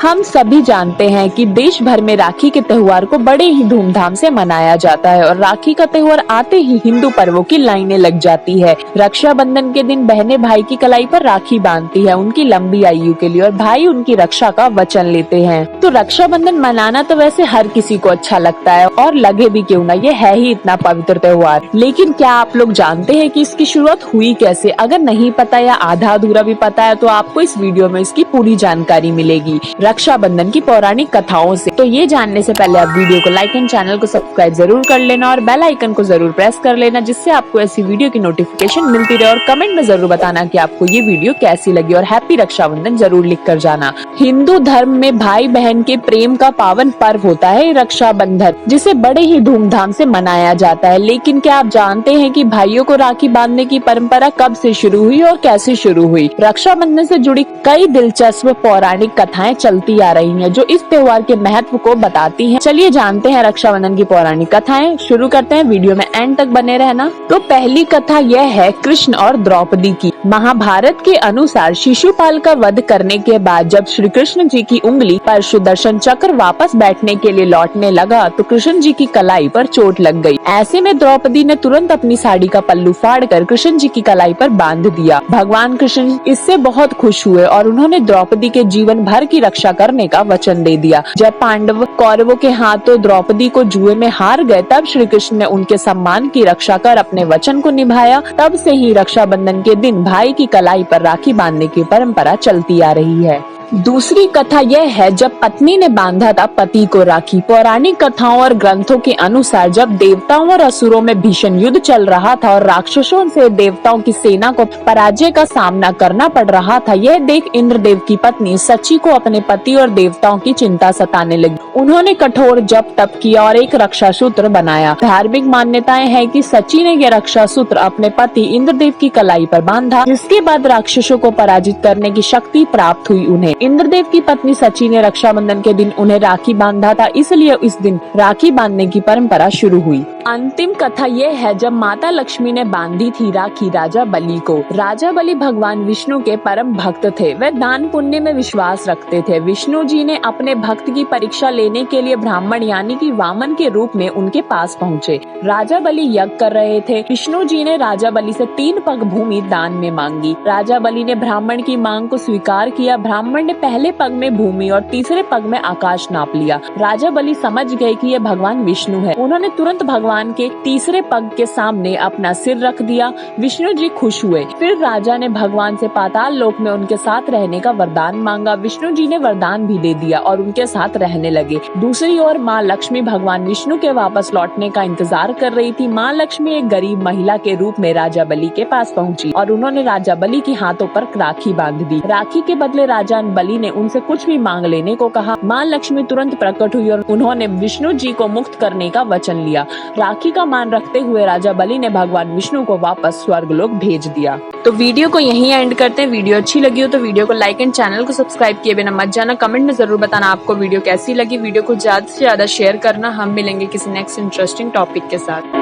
हम सभी जानते हैं कि देश भर में राखी के त्योहार को बड़े ही धूमधाम से मनाया जाता है और राखी का त्योहार आते ही हिंदू पर्वों की लाइनें लग जाती है। रक्षाबंधन के दिन बहनें भाई की कलाई पर राखी बांधती है उनकी लंबी आयु के लिए और भाई उनकी रक्षा का वचन लेते हैं। तो रक्षाबंधन मनाना तो वैसे हर किसी को अच्छा लगता है और लगे भी क्यों ना, ये है ही इतना पवित्र त्योहार। लेकिन क्या आप लोग जानते हैं कि इसकी शुरुआत हुई कैसे? अगर नहीं पता या आधा अधूरा भी पता है तो आपको इस वीडियो में इसकी पूरी जानकारी मिलेगी रक्षाबंधन की पौराणिक कथाओं से। तो ये जानने से पहले आप वीडियो को लाइक एंड चैनल को सब्सक्राइब जरूर कर लेना और बेल आइकन को जरूर प्रेस कर लेना, जिससे आपको ऐसी वीडियो की नोटिफिकेशन मिलती रहे। और कमेंट में जरूर बताना कि आपको ये वीडियो कैसी लगी और हैप्पी रक्षाबंधन जरूर लिख कर जाना। हिंदू धर्म में भाई बहन के प्रेम का पावन पर्व होता है रक्षाबंधन, जिसे बड़े ही धूमधाम से मनाया जाता है। लेकिन क्या आप जानते हैं कि भाइयों को राखी बांधने की परंपरा कब से शुरू हुई और कैसे शुरू हुई? रक्षाबंधन से जुड़ी कई दिलचस्प पौराणिक कथाएं चलती आ रही हैं जो इस त्योहार के महत्व को बताती हैं। चलिए जानते हैं रक्षाबंधन की पौराणिक कथाएं। शुरू करते हैं, वीडियो में एंड तक बने रहना। तो पहली कथा यह है कृष्ण और द्रौपदी की। महाभारत के अनुसार शिशुपाल का वध करने के बाद जब श्री कृष्ण जी की उंगली पर सुदर्शन चक्र वापस बैठने के लिए लौटने लगा तो कृष्ण जी की कलाई पर चोट लग गई। ऐसे में द्रौपदी ने तुरंत अपनी साड़ी का पल्लू फाड़कर कृष्ण जी की कलाई पर बांध दिया। भगवान कृष्ण इससे बहुत खुश हुए और उन्होंने द्रौपदी के जीवन भर की रक्षा करने का वचन दे दिया। जब पांडव कौरवों के हाथों द्रौपदी को जुए में हार गए तब श्री कृष्ण ने उनके सम्मान की रक्षा कर अपने वचन को निभाया। तब से ही रक्षाबंधन के दिन भाई की कलाई पर राखी बांधने की परंपरा चलती आ रही है। दूसरी कथा यह है जब पत्नी ने बांधा था पति को राखी। पौराणिक कथाओं और ग्रंथों के अनुसार जब देवताओं और असुरों में भीषण युद्ध चल रहा था और राक्षसों से देवताओं की सेना को पराजय का सामना करना पड़ रहा था, यह देख इंद्रदेव की पत्नी सची को अपने पति और देवताओं की चिंता सताने लगी। उन्होंने कठोर जप तप किया और एक रक्षा सूत्र बनाया। धार्मिक मान्यताएं हैं कि सची ने यह रक्षा सूत्र अपने पति इंद्रदेव की कलाई पर बांधा, जिसके बाद राक्षसों को पराजित करने की शक्ति प्राप्त हुई उन्हें। इंद्रदेव की पत्नी सची ने रक्षाबंधन के दिन उन्हें राखी बांधा था, इसलिए इस दिन राखी बांधने की परंपरा शुरू हुई। अंतिम कथा यह है जब माता लक्ष्मी ने बांधी थी राखी राजा बलि को। राजा बलि भगवान विष्णु के परम भक्त थे। वे दान पुण्य में विश्वास रखते थे। विष्णु जी ने अपने भक्त की परीक्षा लेने के लिए ब्राह्मण यानी कि वामन के रूप में उनके पास पहुँचे। राजा बलि यज्ञ कर रहे थे। विष्णु जी ने राजा बलि से 3 पग भूमि दान में मांगी। राजा बलि ने ब्राह्मण की मांग को स्वीकार किया। ब्राह्मण ने पहले पग में भूमि और तीसरे पग में आकाश नाप लिया। राजा बलि समझ गए कि यह भगवान विष्णु है। उन्होंने तुरंत भगवान के तीसरे पग के सामने अपना सिर रख दिया। विष्णु जी खुश हुए। फिर राजा ने भगवान से पाताल लोक में उनके साथ रहने का वरदान मांगा। विष्णु जी ने वरदान भी दे दिया और उनके साथ रहने लगे। दूसरी ओर माँ लक्ष्मी भगवान विष्णु के वापस लौटने का इंतजार कर रही थी। माँ लक्ष्मी एक गरीब महिला के रूप में राजा बलि के पास पहुँची और उन्होंने राजा बलि के हाथों पर राखी बांध दी। राखी के बदले राजा बलि ने उनसे कुछ भी मांग लेने को कहा। माँ लक्ष्मी तुरंत प्रकट हुई और उन्होंने विष्णु जी को मुक्त करने का वचन लिया। राखी का मान रखते हुए राजा बलि ने भगवान विष्णु को वापस स्वर्गलोक भेज दिया। तो वीडियो को यहीं एंड करते हैं। वीडियो अच्छी लगी हो तो वीडियो को लाइक एंड चैनल को सब्सक्राइब किए बिना मत जाना। कमेंट में जरूर बताना आपको वीडियो कैसी लगी। वीडियो को ज्यादा से ज्यादा शेयर करना। हम मिलेंगे किसी नेक्स्ट इंटरेस्टिंग टॉपिक के साथ।